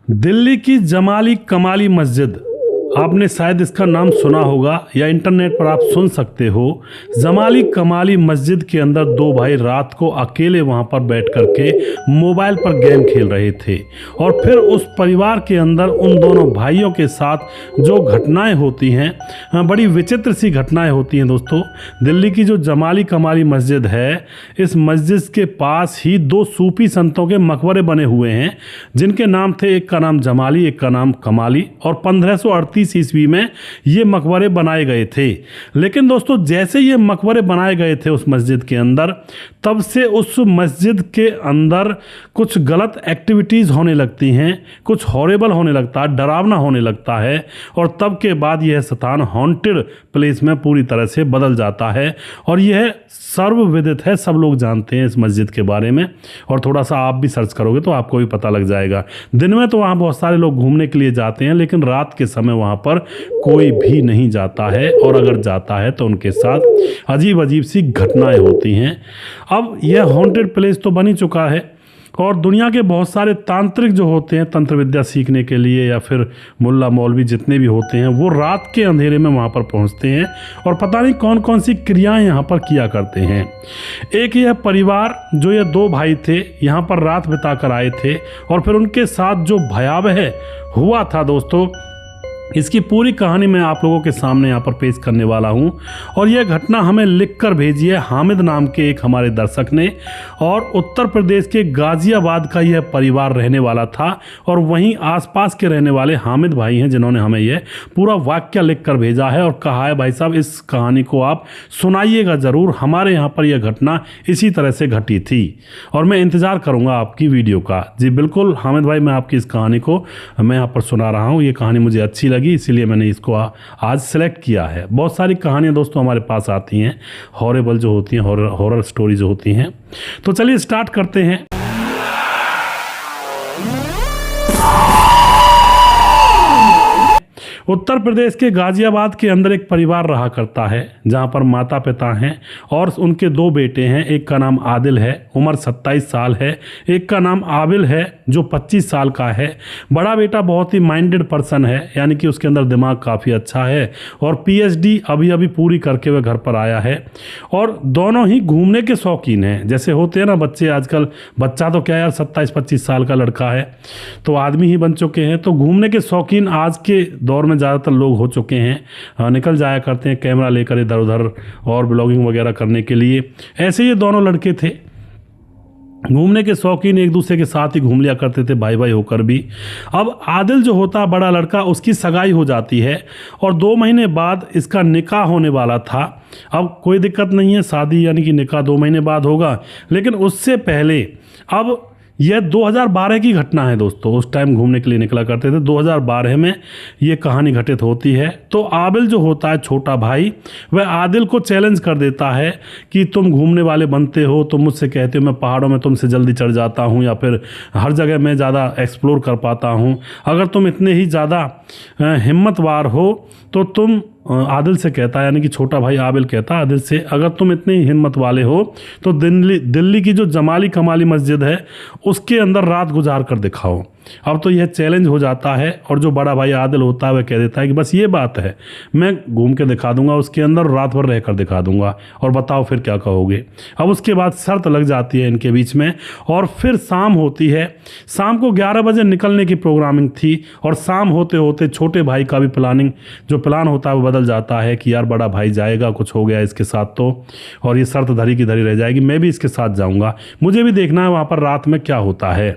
दिल्ली की जमाली कमाली मस्जिद, आपने शायद इसका नाम सुना होगा या इंटरनेट पर आप सुन सकते हो। जमाली कमाली मस्जिद के अंदर दो भाई रात को अकेले वहां पर बैठ करके मोबाइल पर गेम खेल रहे थे और फिर उस परिवार के अंदर उन दोनों भाइयों के साथ जो घटनाएं होती हैं, बड़ी विचित्र सी घटनाएं होती हैं दोस्तों। दिल्ली की जो जमाली कमाली मस्जिद है, इस मस्जिद के पास ही दो सूफी संतों के मकबरे बने हुए हैं, जिनके नाम थे, एक का नाम जमाली, एक का नाम कमाली। और 1538 ईस्वी में ये मकबरे बनाए गए थे। लेकिन दोस्तों, जैसे ये मकबरे बनाए गए थे उस मस्जिद के अंदर, तब से उस मस्जिद के अंदर कुछ गलत एक्टिविटीज़ होने लगती हैं, कुछ हॉरेबल होने लगता है, डरावना होने लगता है। और तब के बाद यह स्थान हॉन्टेड प्लेस में पूरी तरह से बदल जाता है। और यह सर्वविदित है, सब लोग जानते हैं इस मस्जिद के बारे में। और थोड़ा सा आप भी सर्च करोगे तो आपको भी पता लग जाएगा। दिन में तो वहाँ बहुत सारे लोग घूमने के लिए जाते हैं, लेकिन रात के समय वहाँ पर कोई भी नहीं जाता है, और अगर जाता है तो उनके साथ अजीब अजीब सी घटनाएं होती हैं। अब यह हॉन्टेड प्लेस तो बन ही चुका है, और दुनिया के बहुत सारे तांत्रिक जो होते हैं तंत्र विद्या सीखने के लिए, या फिर मुल्ला मौलवी जितने भी होते हैं, वो रात के अंधेरे में वहाँ पर पहुँचते हैं और पता नहीं कौन कौन सी क्रियाएं यहाँ पर किया करते हैं। एक यह परिवार, जो ये दो भाई थे, यहाँ पर रात बिता कर आए थे, और फिर उनके साथ जो भयावह हुआ था दोस्तों, इसकी पूरी कहानी मैं आप लोगों के सामने यहाँ पर पेश करने वाला हूँ। और यह घटना हमें लिखकर भेजी है हामिद नाम के एक हमारे दर्शक ने। और उत्तर प्रदेश के गाजियाबाद का यह परिवार रहने वाला था, और वहीं आसपास के रहने वाले हामिद भाई हैं जिन्होंने हमें यह पूरा वाक्य लिखकर भेजा है और कहा है, भाई साहब इस कहानी को आप सुनाइएगा ज़रूर, हमारे यहाँ पर यह घटना इसी तरह से घटी थी, और मैं इंतज़ार करूँगा आपकी वीडियो का। जी बिल्कुल हामिद भाई, मैं आपकी इस कहानी को मैं यहाँ पर सुना रहा हूँ। ये कहानी मुझे अच्छी लगी, इसीलिए मैंने इसको आज सेलेक्ट किया है। बहुत सारी कहानियां दोस्तों हमारे पास आती हैं, हॉरेबल जो होती हैं, हॉरर स्टोरी जो होती हैं। तो चलिए स्टार्ट करते हैं। उत्तर प्रदेश के गाजियाबाद के अंदर एक परिवार रहा करता है, जहां पर माता पिता हैं और उनके दो बेटे हैं। एक का नाम आदिल है, उम्र 27 साल है। एक का नाम आबिल है, जो 25 साल का है। बड़ा बेटा बहुत ही माइंडेड पर्सन है, यानी कि उसके अंदर दिमाग काफ़ी अच्छा है, और पीएचडी अभी अभी पूरी करके वह घर पर आया है। और दोनों ही घूमने के शौकीन हैं, जैसे होते हैं ना बच्चे आजकल। बच्चा तो क्या यार, 27-25 साल का लड़का है तो आदमी ही बन चुके हैं। तो घूमने के शौकीन आज के दौर में ज़्यादातर लोग हो चुके हैं। निकल जाया करते हैं कैमरा लेकर इधर उधर और ब्लॉगिंग वगैरह करने के लिए। ऐसे ये दोनों लड़के थे, घूमने के शौकीन, एक दूसरे के साथ ही घूम लिया करते थे, भाई भाई होकर भी। अब आदिल जो होता बड़ा लड़का, उसकी सगाई हो जाती है, और 2 महीने बाद इसका निकाह होने वाला था। अब कोई दिक्कत नहीं है, शादी यानी कि निकाह 2 महीने बाद होगा, लेकिन उससे पहले अब यह 2012 की घटना है दोस्तों। उस टाइम घूमने के लिए निकला करते थे, 2012 में ये कहानी घटित होती है। तो आबिल जो होता है छोटा भाई, वह आदिल को चैलेंज कर देता है कि तुम घूमने वाले बनते हो, तुम मुझसे कहते हो मैं पहाड़ों में तुमसे जल्दी चढ़ जाता हूँ, या फिर हर जगह मैं ज़्यादा एक्सप्लोर कर पाता हूँ। अगर तुम इतने ही ज़्यादा हिम्मतवार हो तो तुम, आदिल से कहता है, यानी कि छोटा भाई आबिल कहता है आदिल से, अगर तुम इतने ही हिम्मत वाले हो तो दिल्ली की जो जमाली कमाली मस्जिद है उसके अंदर रात गुजार कर दिखाओ। अब तो यह चैलेंज हो जाता है, और जो बड़ा भाई आदिल होता है वह कह देता है कि बस ये बात है, मैं घूम के दिखा दूंगा उसके अंदर, रात भर रहकर दिखा दूंगा, और बताओ फिर क्या कहोगे। अब उसके बाद शर्त लग जाती है इनके बीच में, और फिर शाम होती है। शाम को 11 बजे निकलने की प्रोग्रामिंग थी, और शाम होते होते छोटे भाई का भी प्लान होता है वो बदल जाता है कि यार बड़ा भाई जाएगा, कुछ हो गया इसके साथ तो, और ये शर्त धरी की धरी रह जाएगी, मैं भी इसके साथ जाऊंगा, मुझे भी देखना है वहाँ पर रात में क्या होता है।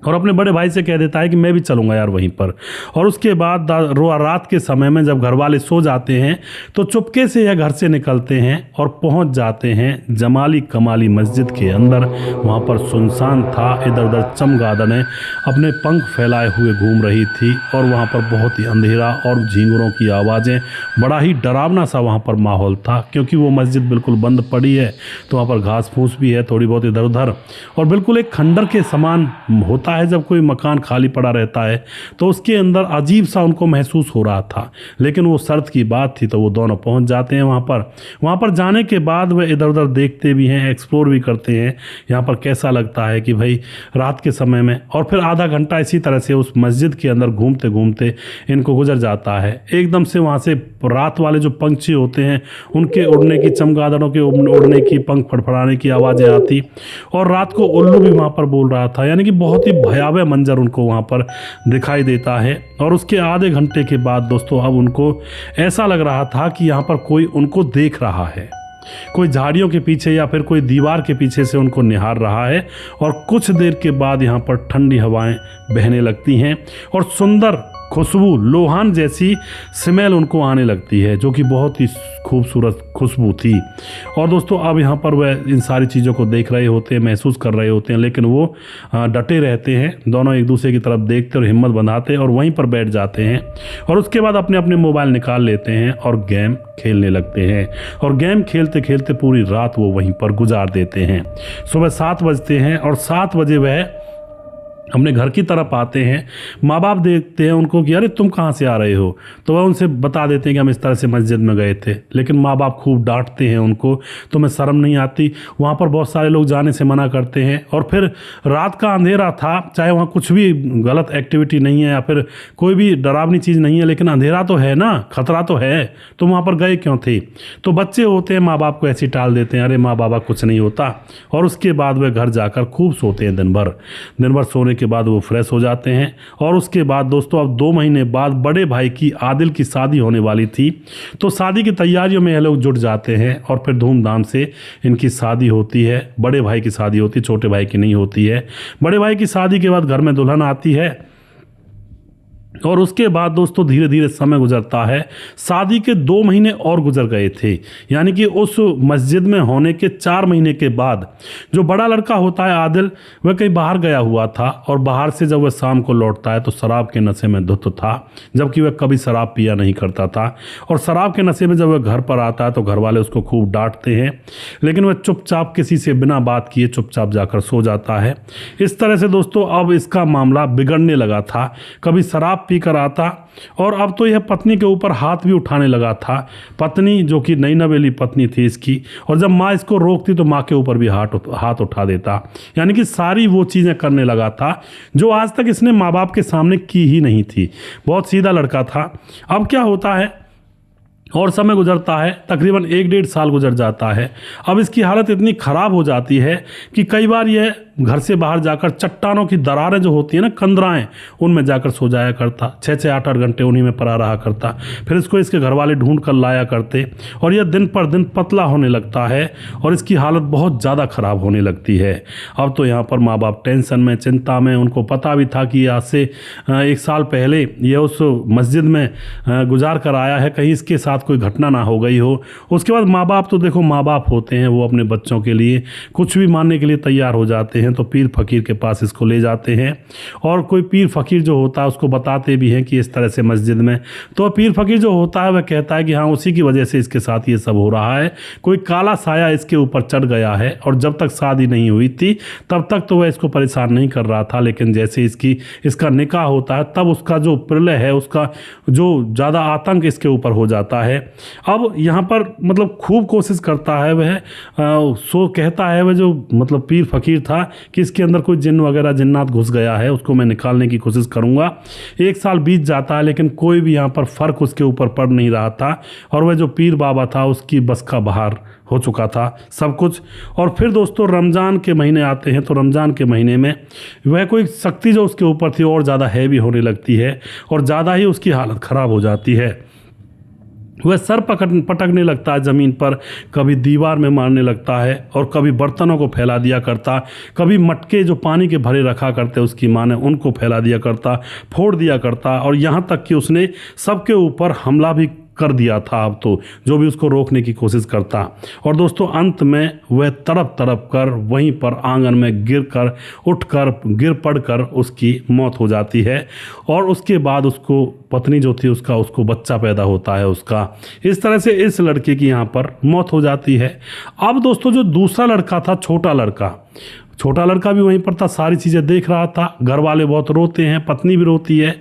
और अपने बड़े भाई से कह देता है कि मैं भी चलूँगा यार वहीं पर। और उसके बाद रात के समय में जब घर वाले सो जाते हैं तो चुपके से यह घर से निकलते हैं और पहुंच जाते हैं जमाली कमाली मस्जिद के अंदर। वहां पर सुनसान था, इधर उधर चमगादड़ें अपने पंख फैलाए हुए घूम रही थी, और वहां पर बहुत ही अंधेरा और झींगुरों की आवाज़ें, बड़ा ही डरावना सा वहाँ पर माहौल था, क्योंकि वो मस्जिद बिल्कुल बंद पड़ी है। तो वहाँ पर घास फूस भी है थोड़ी बहुत इधर उधर, और बिल्कुल एक खंडर के समान होता होता है जब कोई मकान खाली पड़ा रहता है तो उसके अंदर अजीब सा उनको महसूस हो रहा था, लेकिन वो शर्त की बात थी तो वो दोनों पहुंच जाते हैं वहाँ पर जाने के बाद वह इधर उधर देखते भी हैं, एक्सप्लोर भी करते हैं यहाँ पर कैसा लगता है कि भाई रात के समय में। और फिर आधा घंटा इसी तरह से उस मस्जिद के अंदर घूमते घूमते इनको गुजर जाता है। एकदम से वहाँ से रात वाले जो पंछी होते हैं उनके उड़ने की, चमगादड़ों के उड़ने की, पंख फड़फड़ाने की आवाज़ें आती, और रात को उल्लू भी वहाँ पर बोल रहा था। यानी कि बहुत ही भयावह मंजर उनको वहाँ पर दिखाई देता है। और उसके आधे घंटे के बाद दोस्तों अब उनको ऐसा लग रहा था कि यहाँ पर कोई उनको देख रहा है, कोई झाड़ियों के पीछे या फिर कोई दीवार के पीछे से उनको निहार रहा है। और कुछ देर के बाद यहाँ पर ठंडी हवाएं बहने लगती हैं और सुंदर खुशबू, लोहान जैसी स्मेल उनको आने लगती है, जो कि बहुत ही खूबसूरत खुशबू थी। और दोस्तों अब यहाँ पर वह इन सारी चीज़ों को देख रहे होते हैं, महसूस कर रहे होते हैं, लेकिन वो डटे रहते हैं। दोनों एक दूसरे की तरफ देखते और हिम्मत बंधाते और वहीं पर बैठ जाते हैं। और उसके बाद अपने अपने मोबाइल निकाल लेते हैं और गेम खेलने लगते हैं। और गेम खेलते खेलते पूरी रात वो वहीं पर गुजार देते हैं। सुबह 7 बजते हैं और 7 बजे वह अपने घर की तरफ आते हैं। माँ बाप देखते हैं उनको कि अरे तुम कहाँ से आ रहे हो, तो वह उनसे बता देते हैं कि हम इस तरह से मस्जिद में गए थे। लेकिन माँ बाप खूब डांटते हैं उनको, तुम्हें शर्म नहीं आती। वहाँ पर बहुत सारे लोग जाने से मना करते हैं। और फिर रात का अंधेरा था, चाहे वहाँ कुछ भी गलत एक्टिविटी नहीं है या फिर कोई भी डरावनी चीज़ नहीं है, लेकिन अंधेरा तो है ना, खतरा तो है, तो वहाँ पर गए क्यों थे। तो बच्चे होते हैं, माँ बाप को ऐसे टाल देते हैं, अरे माँ बाबा कुछ नहीं होता। और उसके बाद वे घर जाकर खूब सोते हैं दिन भर सोने के बाद वो फ्रेश हो जाते हैं। और उसके बाद दोस्तों अब 2 महीने बाद बड़े भाई की आदिल की शादी होने वाली थी, तो शादी की तैयारियों में ये लोग जुट जाते हैं और फिर धूमधाम से इनकी शादी होती है। बड़े भाई की शादी होती है, छोटे भाई की नहीं होती है। बड़े भाई की शादी के बाद घर में दुल्हन आती है और उसके बाद दोस्तों धीरे धीरे समय गुजरता है। शादी के 2 महीने और गुजर गए थे, यानी कि उस मस्जिद में होने के 4 महीने के बाद जो बड़ा लड़का होता है आदिल, वह कहीं बाहर गया हुआ था। और बाहर से जब वह शाम को लौटता है तो शराब के नशे में धुत था, जबकि वह कभी शराब पिया नहीं करता था। और शराब के नशे में जब वह घर पर आता है तो घर वाले उसको खूब डांटते हैं, लेकिन वह चुपचाप किसी से बिना बात किए चुपचाप जाकर सो जाता है। इस तरह से दोस्तों अब इसका मामला बिगड़ने लगा था। कभी शराब पी कर आता और अब तो यह पत्नी के ऊपर हाथ भी उठाने लगा था। पत्नी जो कि नई नवेली पत्नी थी इसकी, और जब माँ इसको रोकती तो माँ के ऊपर भी हाथ उठा देता। यानी कि सारी वो चीज़ें करने लगा था जो आज तक इसने माँ बाप के सामने की ही नहीं थी। बहुत सीधा लड़का था। अब क्या होता है, और समय गुजरता है, तकरीबन 1-1.5 साल गुजर जाता है। अब इसकी हालत इतनी ख़राब हो जाती है कि कई बार यह घर से बाहर जाकर चट्टानों की दरारें जो होती हैं ना, कंदराएं, उनमें जाकर सो जाया करता। 6-6, 8-8 घंटे उन्हीं में पड़ा रहा करता। फिर इसको इसके घर वाले ढूंढ कर लाया करते और यह दिन पर दिन पतला होने लगता है और इसकी हालत बहुत ज़्यादा ख़राब होने लगती है। अब तो यहाँ पर माँ बाप टेंशन में, चिंता में। उनको पता भी था कि आज से 1 साल पहले यह उस मस्जिद में गुजार कर आया है, कहीं इसके साथ कोई घटना ना हो गई हो। उसके बाद माँ बाप तो देखो माँ बाप होते हैं, वो अपने बच्चों के लिए कुछ भी मानने के लिए तैयार हो जाते हैं। तो पीर फकीर के पास इसको ले जाते हैं और कोई पीर फकीर जो होता है उसको बताते भी हैं कि इस तरह से मस्जिद में। तो पीर फकीर जो होता है वह कहता है कि हाँ, उसी की वजह से इसके साथ ये सब हो रहा है, कोई काला साया इसके ऊपर चढ़ गया है। और जब तक शादी नहीं हुई थी तब तक तो वह इसको परेशान नहीं कर रहा था, लेकिन जैसे इसका निकाह होता है तब उसका जो प्रलय है, उसका जो ज़्यादा आतंक इसके ऊपर हो जाता है। अब यहाँ पर मतलब खूब कोशिश करता है वह, कहता है वह जो मतलब पीर फकीर था कि इसके अंदर कोई जिन्न वगैरह जिन्नात घुस गया है, उसको मैं निकालने की कोशिश करूँगा। 1 साल बीत जाता है लेकिन कोई भी यहाँ पर फ़र्क उसके ऊपर पड़ नहीं रहा था। और वह जो पीर बाबा था उसकी बस का बाहर हो चुका था सब कुछ। और फिर दोस्तों रमज़ान के महीने आते हैं, तो रमज़ान के महीने में वह कोई शक्ति जो उसके ऊपर थी और ज़्यादा हैवी होने लगती है और ज़्यादा ही उसकी हालत ख़राब हो जाती है। वह सर पटकने लगता है ज़मीन पर, कभी दीवार में मारने लगता है और कभी बर्तनों को फैला दिया करता, कभी मटके जो पानी के भरे रखा करते उसकी माँ ने उनको फैला दिया करता, फोड़ दिया करता। और यहाँ तक कि उसने सबके ऊपर हमला भी कर दिया था। अब तो जो भी उसको रोकने की कोशिश करता। और दोस्तों अंत में वह तड़प कर वहीं पर आंगन में गिर पड़कर उसकी मौत हो जाती है। और उसके बाद उसको पत्नी जो थी उसको बच्चा पैदा होता है उसका। इस तरह से इस लड़के की यहाँ पर मौत हो जाती है। अब दोस्तों जो दूसरा लड़का था, छोटा लड़का भी वहीं पर था, सारी चीज़ें देख रहा था। घर वाले बहुत रोते हैं, पत्नी भी रोती है।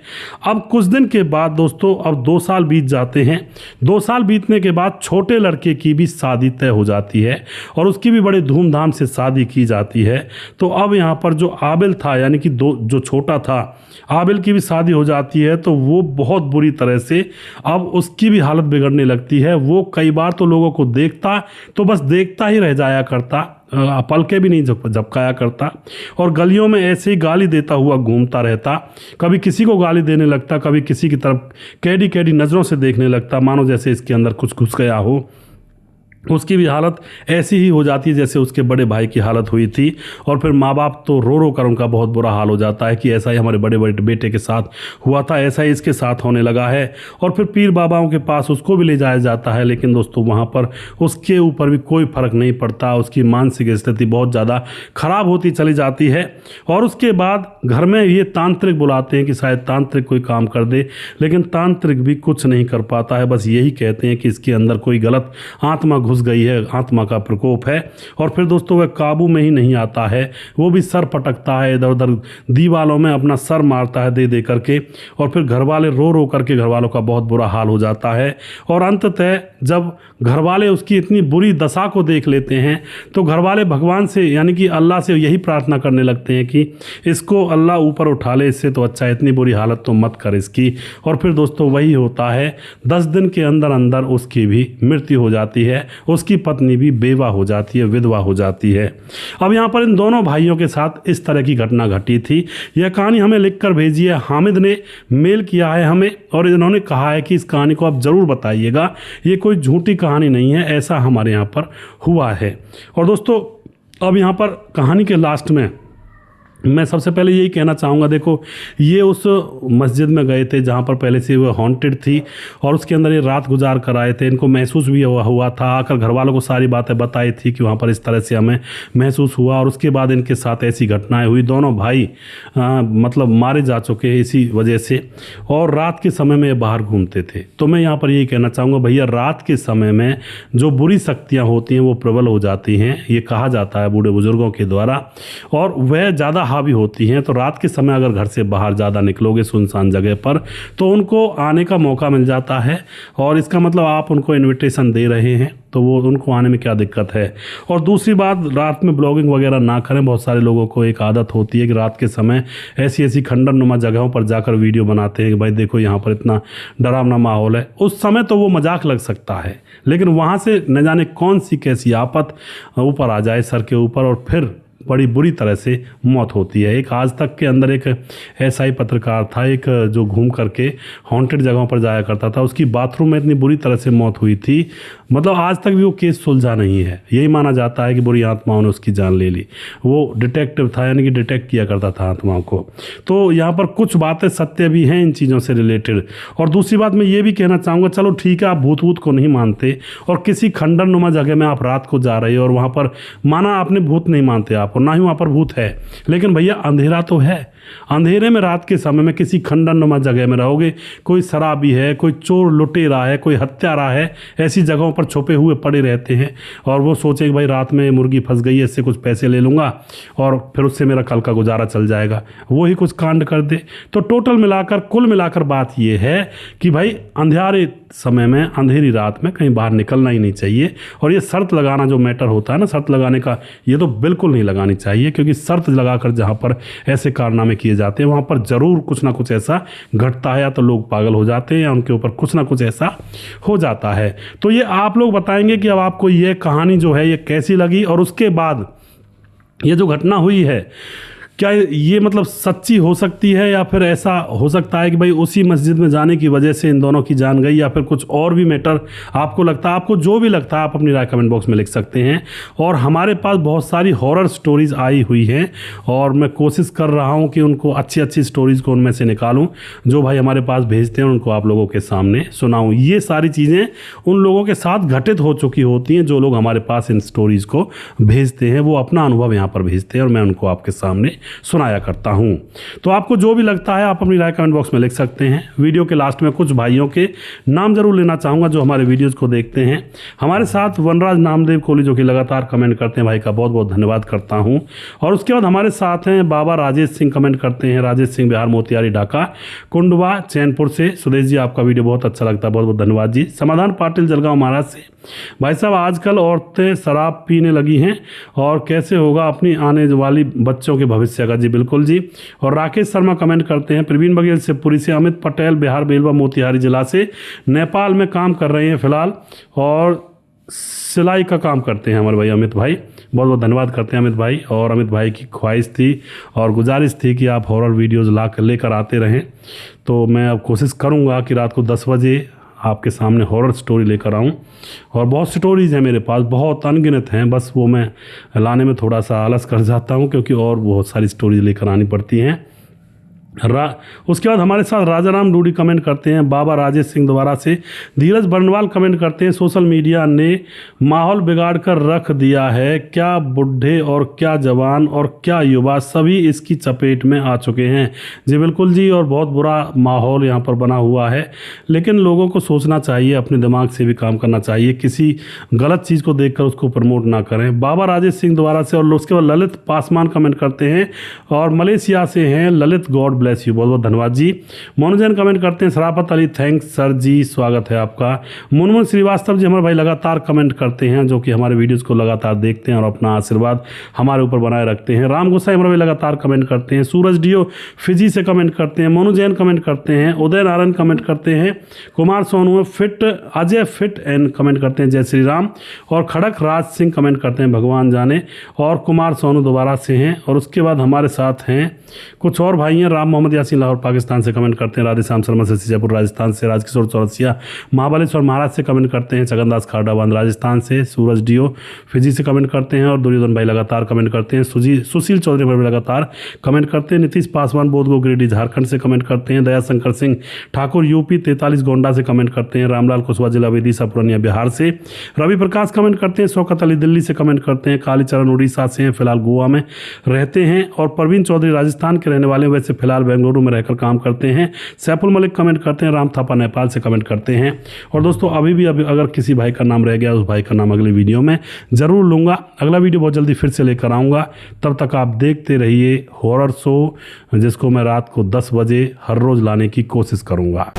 अब कुछ दिन के बाद दोस्तों, अब 2 साल बीत जाते हैं। 2 साल बीतने के बाद छोटे लड़के की भी शादी तय हो जाती है और उसकी भी बड़े धूमधाम से शादी की जाती है। तो अब यहाँ पर जो आबिल था, यानी कि जो छोटा था, आबिल की भी शादी हो जाती है। तो वो बहुत बुरी तरह से अब उसकी भी हालत बिगड़ने लगती है। वो कई बार तो लोगों को देखता तो बस देखता ही रह जाया करता, पलके भी नहीं झपकाया करता और गलियों में ऐसे ही गाली देता हुआ घूमता रहता। कभी किसी को गाली देने लगता, कभी किसी की तरफ कैडी कैडी नज़रों से देखने लगता, मानो जैसे इसके अंदर कुछ घुस गया हो। उसकी भी हालत ऐसी ही हो जाती है जैसे उसके बड़े भाई की हालत हुई थी। और फिर माँ बाप तो रो रो कर उनका बहुत बुरा हाल हो जाता है कि ऐसा ही हमारे बड़े बड़े बेटे के साथ हुआ था, ऐसा ही इसके साथ होने लगा है। और फिर पीर बाबाओं के पास उसको भी ले जाया जाता है, लेकिन दोस्तों वहाँ पर उसके ऊपर भी कोई फ़र्क नहीं पड़ता। उसकी मानसिक स्थिति बहुत ज़्यादा ख़राब होती चली जाती है। और उसके बाद घर में ये तांत्रिक बुलाते हैं कि शायद तांत्रिक कोई काम कर दे, लेकिन तांत्रिक भी कुछ नहीं कर पाता है। बस यही कहते हैं कि इसके अंदर कोई गलत आत्मा घुस गई है, आत्मा का प्रकोप है। और फिर दोस्तों वह काबू में ही नहीं आता है, वो भी सर पटकता है, इधर उधर दीवालों में अपना सर मारता है दे दे करके। और फिर घर वाले रो रो करके घर वालों का बहुत बुरा हाल हो जाता है। और अंततः जब घर वाले उसकी इतनी बुरी दशा को देख लेते हैं तो घर वाले भगवान से, यानी कि अल्लाह से यही प्रार्थना करने लगते हैं कि इसको अल्लाह ऊपर उठा ले, इससे तो अच्छा इतनी बुरी हालत तो मत कर इसकी। और फिर दोस्तों वही होता है, 10 दिन के अंदर अंदर उसकी भी मृत्यु हो जाती है, उसकी पत्नी भी बेवा हो जाती है, विधवा हो जाती है। अब यहाँ पर इन दोनों भाइयों के साथ इस तरह की घटना घटी थी। यह कहानी हमें लिखकर भेजी है, हामिद ने मेल किया है हमें और इन्होंने कहा है कि इस कहानी को आप ज़रूर बताइएगा, ये कोई झूठी कहानी नहीं है, ऐसा हमारे यहाँ पर हुआ है। और दोस्तों अब यहाँ पर कहानी के लास्ट में मैं सबसे पहले यही कहना चाहूँगा, देखो ये उस मस्जिद में गए थे जहाँ पर पहले से वो हॉन्टेड थी और उसके अंदर ये रात गुजार कर आए थे। इनको महसूस भी हुआ था, आकर घर वालों को सारी बातें बताई थी कि वहाँ पर इस तरह से हमें महसूस हुआ। और उसके बाद इनके साथ ऐसी घटनाएं हुई। दोनों भाई मतलब मारे जा चुके हैं इसी वजह से। और रात के समय में ये बाहर घूमते थे। तो मैं यहाँ पर यही कहना चाहूँगा, भैया रात के समय में जो बुरी शक्तियाँ होती हैं वो प्रबल हो जाती हैं, ये कहा जाता है बूढ़े बुजुर्गों के द्वारा, और वह ज़्यादा हावी होती हैं। तो रात के समय अगर घर से बाहर ज़्यादा निकलोगे सुनसान जगह पर तो उनको आने का मौका मिल जाता है। और इसका मतलब आप उनको इनविटेशन दे रहे हैं तो वो उनको आने में क्या दिक्कत है। और दूसरी बात, रात में ब्लॉगिंग वगैरह ना करें। बहुत सारे लोगों को एक आदत होती है कि रात के समय ऐसी ऐसी खंडर नुमा जगहों पर जाकर वीडियो बनाते हैं कि भाई देखो यहाँ पर इतना डरावना माहौल है। उस समय तो वो मजाक लग सकता है, लेकिन वहाँ से न जाने कौन सी कैसी आफत ऊपर आ जाए सर के ऊपर और फिर बड़ी बुरी तरह से मौत होती है। एक आज तक के अंदर एक ऐसा ही पत्रकार था, एक जो घूम करके हॉन्टेड जगहों पर जाया करता था, उसकी बाथरूम में इतनी बुरी तरह से मौत हुई थी, मतलब आज तक भी वो केस सुलझा नहीं है। यही माना जाता है कि बुरी आत्माओं ने उसकी जान ले ली। वो डिटेक्टिव था, यानी कि डिटेक्ट किया करता था आत्माओं को। तो यहाँ पर कुछ बातें सत्य भी हैं इन चीज़ों से रिलेटेड। और दूसरी बात मैं ये भी कहना चाहूँगा, चलो ठीक है आप भूत वूत को नहीं मानते और किसी खंडर नुमा जगह में आप रात को जा रहे हो और वहाँ पर माना आपने भूत नहीं मानते आप और ना ही वहाँ पर भूत है, लेकिन भैया अंधेरा तो है। अंधेरे में रात के समय में किसी खंडर नुमा जगह में रहोगे, कोई शराबी है, कोई चोर लुटेरा है, कोई हत्यारा है, ऐसी जगहों पर छुपे हुए पड़े रहते हैं और वो सोचे कि भाई रात में मुर्गी फंस गई है, इससे कुछ पैसे ले लूँगा और फिर उससे मेरा कल का गुजारा चल जाएगा, वो ही कुछ कांड कर दे। तो टोटल मिलाकर कुल मिलाकर बात ये है कि भाई अंधेरे समय में, अंधेरी रात में कहीं बाहर निकलना ही नहीं चाहिए। और ये शर्त लगाना जो मैटर होता है ना, शर्त लगाने का, ये तो बिल्कुल नहीं लगानी चाहिए, क्योंकि शर्त लगाकर जहाँ पर ऐसे कारनामे किए जाते हैं वहाँ पर ज़रूर कुछ ना कुछ ऐसा घटता है, या तो लोग पागल हो जाते हैं या उनके ऊपर कुछ ना कुछ ऐसा हो जाता है। तो ये आप लोग बताएंगे कि अब आपको ये कहानी जो है ये कैसी लगी, और उसके बाद ये जो घटना हुई है क्या ये मतलब सच्ची हो सकती है, या फिर ऐसा हो सकता है कि भाई उसी मस्जिद में जाने की वजह से इन दोनों की जान गई, या फिर कुछ और भी मैटर आपको लगता है। आपको जो भी लगता है आप अपनी राय कमेंट बॉक्स में लिख सकते हैं। और हमारे पास बहुत सारी हॉरर स्टोरीज़ आई हुई हैं और मैं कोशिश कर रहा हूं कि उनको अच्छी अच्छी स्टोरीज़ को उनमें से निकालूं, जो भाई हमारे पास भेजते हैं उनको आप लोगों के सामने सुनाऊं। ये सारी चीज़ें उन लोगों के साथ घटित हो चुकी होती हैं जो लोग हमारे पास इन स्टोरीज़ को भेजते हैं, वो अपना अनुभव यहाँ पर भेजते हैं और मैं उनको आपके सामने सुनाया करता हूँ। तो आपको जो भी लगता है आप अपनी राय कमेंट बॉक्स में लिख सकते हैं। वीडियो के लास्ट में कुछ भाइयों के नाम जरूर लेना चाहूँगा जो हमारे वीडियोज़ को देखते हैं। हमारे साथ वनराज नामदेव कोहली जो कि लगातार कमेंट करते हैं, भाई का बहुत बहुत धन्यवाद करता हूँ। और उसके बाद हमारे साथ हैं बाबा राजेश सिंह, कमेंट करते हैं राजेश सिंह बिहार मोतिहारी ढाका कुंडवा चैनपुर से। सुदेश जी आपका वीडियो बहुत अच्छा लगता है, बहुत बहुत धन्यवाद जी। समाधान पाटिल जलगांव महाराज से, भाई साहब आजकल औरतें शराब पीने लगी हैं और कैसे होगा अपनी आने वाली बच्चों के भविष्य का। जी बिल्कुल जी। और राकेश शर्मा कमेंट करते हैं प्रवीण बघेल से पुरी से, अमित पटेल बिहार बेलवा मोतिहारी जिला से, नेपाल में काम कर रहे हैं फिलहाल और सिलाई का काम करते हैं हमारे भाई अमित भाई। बहुत बहुत धन्यवाद करते हैं अमित भाई। और अमित भाई की ख्वाहिश थी और गुजारिश थी कि आप हॉरर वीडियोज़ लेकर आते रहें, तो मैं अब कोशिश करूँगा कि रात को 10 बजे आपके सामने हॉरर स्टोरी लेकर आऊं। और बहुत स्टोरीज़ हैं मेरे पास, बहुत अनगिनत हैं, बस वो मैं लाने में थोड़ा सा आलस कर जाता हूं क्योंकि और बहुत सारी स्टोरीज लेकर आनी पड़ती हैं। उसके बाद हमारे साथ राजाराम डूडी कमेंट करते हैं, बाबा राजेश सिंह दोबारा से, धीरज बर्नवाल कमेंट करते हैं सोशल मीडिया ने माहौल बिगाड़ कर रख दिया है, क्या बूढ़े और क्या जवान और क्या युवा सभी इसकी चपेट में आ चुके हैं। जी बिल्कुल जी। और बहुत बुरा माहौल यहाँ पर बना हुआ है, लेकिन लोगों को सोचना चाहिए, अपने दिमाग से भी काम करना चाहिए, किसी गलत चीज़ को देखकर उसको प्रमोट ना करें। बाबा राजेश सिंह दोबारा से। और उसके बाद ललित पासवान कमेंट करते हैं और मलेशिया से हैं ललित, गॉड ब्लेस यू, बहुत बहुत धन्यवाद जी। मोनू जैन कमेंट करते हैं शराफत अली, थैंक्स सर जी, स्वागत है आपका। मुनमुन श्रीवास्तव जी हमारे भाई लगातार कमेंट करते हैं, जो कि हमारे वीडियोस को लगातार देखते हैं और अपना आशीर्वाद हमारे ऊपर बनाए रखते हैं। राम गोसाई हमारे भाई लगातार कमेंट करते हैं। सूरज डीओ फिजी से कमेंट करते हैं। मोनू जैन कमेंट करते हैं। उदय नारायण कमेंट करते हैं। Kumar Sonu fit, Ajay fit and comment करते हैं जय श्री राम। और खड़क राज सिंह कमेंट करते हैं भगवान जाने। और कुमार सोनू दोबारा से हैं। और उसके बाद हमारे साथ हैं कुछ और भाई हैं, राम मोहम्मद यासीन लाहौर पाकिस्तान से कमेंट करते हैं। राधेश्याम शर्मा से जयपुर राजस्थान से। राजकिशोर चौरसिया महाबलेश्वर महाराज से कमेंट करते हैं। छगनदास खारडाबाद राजस्थान से। सूरज डीओ फिजी से कमेंट करते हैं। और दुर्योधन भाई लगातार कमेंट करते हैं। सुशील चौधरी भाई लगातार कमेंट करते हैं। नीतीश पासवान बोधगो गिरिडीह झारखंड से कमेंट करते हैं। दया शंकर सिंह ठाकुर यूपी 43 गोंडा से कमेंट करते हैं। रामलाल कुशवाहा जिला विदिशा पूर्णिया बिहार से। रवि प्रकाश कमेंट करते हैं। शौकत अली दिल्ली से कमेंट करते हैं। कालीचरण उड़ीसा से हैं, फिलहाल गोवा में रहते हैं। और परवीन चौधरी राजस्थान के रहने वाले, वैसे फिलहाल बेंगलुरु में रहकर काम करते हैं। सैफुल मलिक कमेंट करते हैं। राम थापा नेपाल से कमेंट करते हैं। और दोस्तों अभी अगर किसी भाई का नाम रह गया, उस भाई का नाम अगले वीडियो में जरूर लूँगा। अगला वीडियो बहुत जल्दी फिर से लेकर आऊँगा। तब तक आप देखते रहिए हॉरर शो, जिसको मैं रात को 10 बजे हर रोज़ लाने की कोशिश करूँगा।